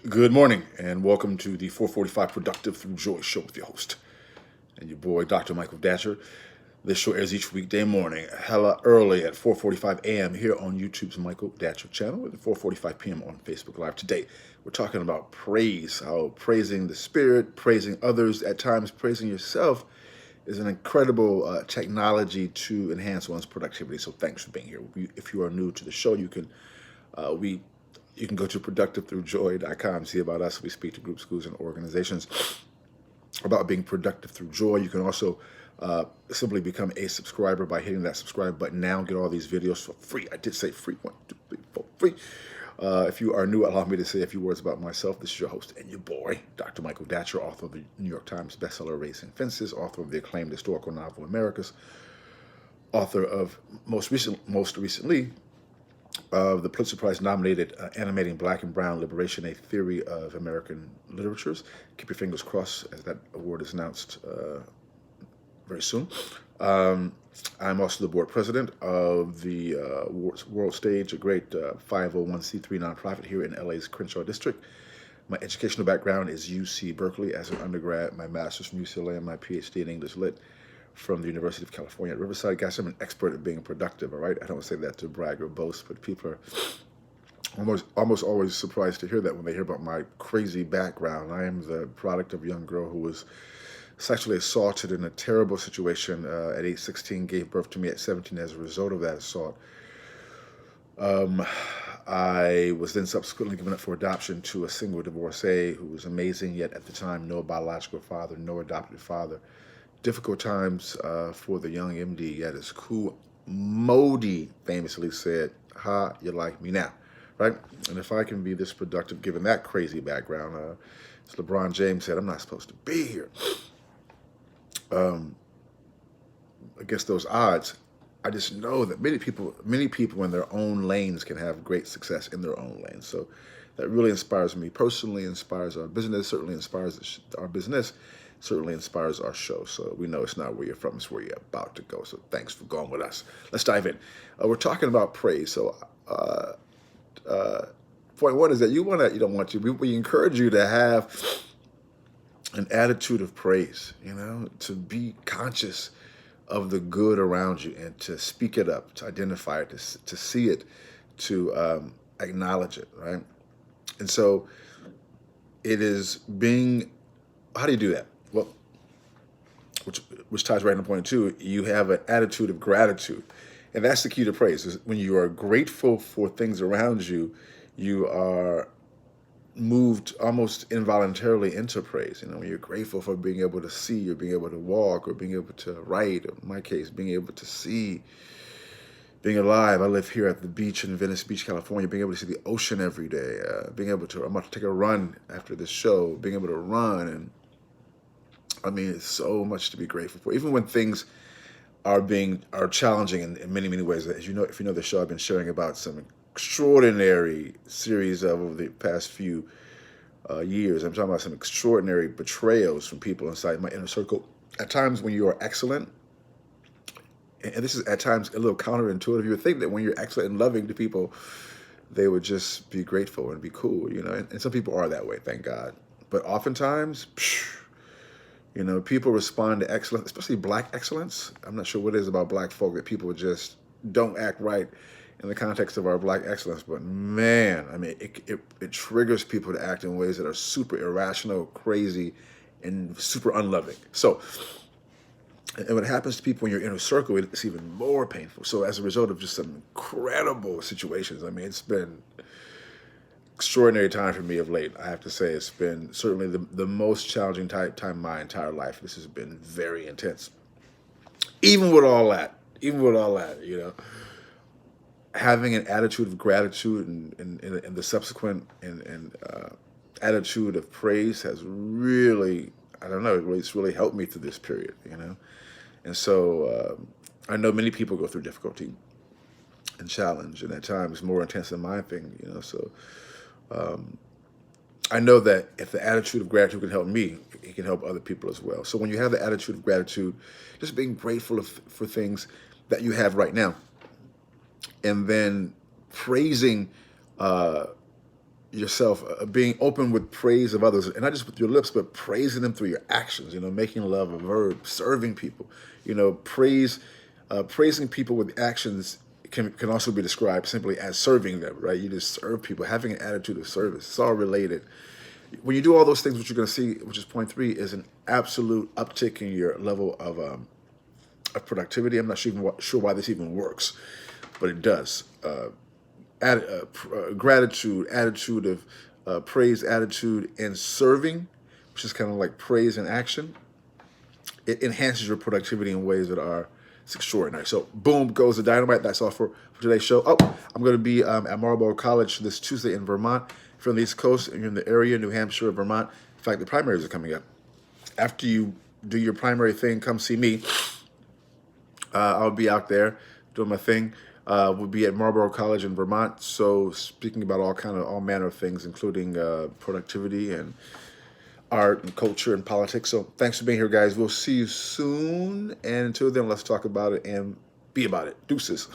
Good morning, and welcome to the 445 Productive Through Joy show with your host and your boy, Dr. Michael Datcher. This show airs each weekday morning, hella early at 4:45 a.m. here on YouTube's Michael Datcher channel, and 4:45 p.m. on Facebook Live. Today, we're talking about praise, how praising the Spirit, praising others, at times praising yourself, is an incredible technology to enhance one's productivity. So, thanks for being here. If you are new to the show, we you can go to productivethroughjoy.com, see about us. We speak to groups, schools, and organizations about being productive through joy. You can also simply become a subscriber by hitting that subscribe button now. Get all these videos for free. I did say free. 1, 2, 3, 4, free. If you are new, allow me to say a few words about myself. This is your host and your boy, Dr. Michael Datcher, author of the New York Times bestseller Racing Fences, author of the acclaimed historical novel Americas, author of most recently of the Pulitzer Prize nominated Animating Black and Brown Liberation, A Theory of American Literatures. Keep your fingers crossed as that award is announced very soon. I'm also the board president of the World Stage, a great 501c3 nonprofit here in LA's Crenshaw District. My educational background is UC Berkeley as an undergrad, my master's from UCLA, and my PhD in English Lit from the University of California at Riverside. Guys, I'm an expert at being productive, all right? I don't say that to brag or boast, but people are almost always surprised to hear that when they hear about my crazy background. I am the product of a young girl who was sexually assaulted in a terrible situation at age 16, gave birth to me at 17 as a result of that assault. I was then subsequently given up for adoption to a single divorcee who was amazing, yet at the time, no biological father, no adopted father. Difficult times for the young MD, yet as cool. Modi famously said, "Ha, you like me now," right? And if I can be this productive, given that crazy background, as LeBron James said, I'm not supposed to be here. Against those odds, I just know that many people in their own lanes can have great success in their own lanes. So that really inspires me personally, inspires our business, certainly inspires our business, certainly inspires our show. So we know it's not where you're from, it's where you're about to go. So thanks for going with us. Let's dive in. We're talking about praise. So point one is that we encourage you to have an attitude of praise, to be conscious of the good around you and to speak it up, to identify it, to see it, to acknowledge it, right? And so it is being, how do you do that? Well, which ties right into point two, you have an attitude of gratitude. And that's the key to praise. Is when you are grateful for things around you, you are moved almost involuntarily into praise. When you're grateful for being able to see or being able to walk or being able to write, or in my case, being able to see, being alive. I live here at the beach in Venice Beach, California, being able to see the ocean every day, I'm about to take a run after this show, being able to run. And I mean, it's so much to be grateful for. Even when things are challenging in many, many ways. As you know, if you know the show, I've been sharing about some extraordinary series over the past few years. I'm talking about some extraordinary betrayals from people inside my inner circle. At times when you are excellent, and this is at times a little counterintuitive, you would think that when you're excellent and loving to people, they would just be grateful and be cool, and some people are that way, thank God. But oftentimes, people respond to excellence, especially Black excellence. I'm not sure what it is about Black folk that people just don't act right in the context of our Black excellence. But man, I mean, it triggers people to act in ways that are super irrational, crazy, and super unloving. So, and what happens to people in your inner circle, it's even more painful. So as a result of just some incredible situations, I mean, it's been extraordinary time for me of late. I have to say, it's been certainly the most challenging time of my entire life. This has been very intense. Even with all that, having an attitude of gratitude and the subsequent and attitude of praise has really, I don't know, it's really helped me through this period, And so I know many people go through difficulty and challenge, and at times more intense than my thing, So I know that if the attitude of gratitude can help me, it can help other people as well. So when you have the attitude of gratitude, just being grateful for things that you have right now, and then praising yourself, being open with praise of others, and not just with your lips, but praising them through your actions. Making love a verb, serving people. Praising people with actions can also be described simply as serving them. Right? You just serve people, having an attitude of service. It's all related. When you do all those things, what you're going to see, which is point three, is an absolute uptick in your level of productivity. I'm not sure why this even works, but it does. Gratitude, attitude of praise, attitude, and serving, which is kind of like praise and action. It enhances your productivity in ways that are extraordinary. So, boom goes the dynamite. That's all for today's show. Oh, I'm going to be at Marlborough College this Tuesday in Vermont. If you're on the East Coast and you're in the area, New Hampshire, Vermont, in fact, the primaries are coming up. After you do your primary thing, come see me. I'll be out there doing my thing. We'll be at Marlborough College in Vermont. So speaking about all manner of things, including productivity and art and culture and politics. So thanks for being here, guys. We'll see you soon. And until then, let's talk about it and be about it. Deuces.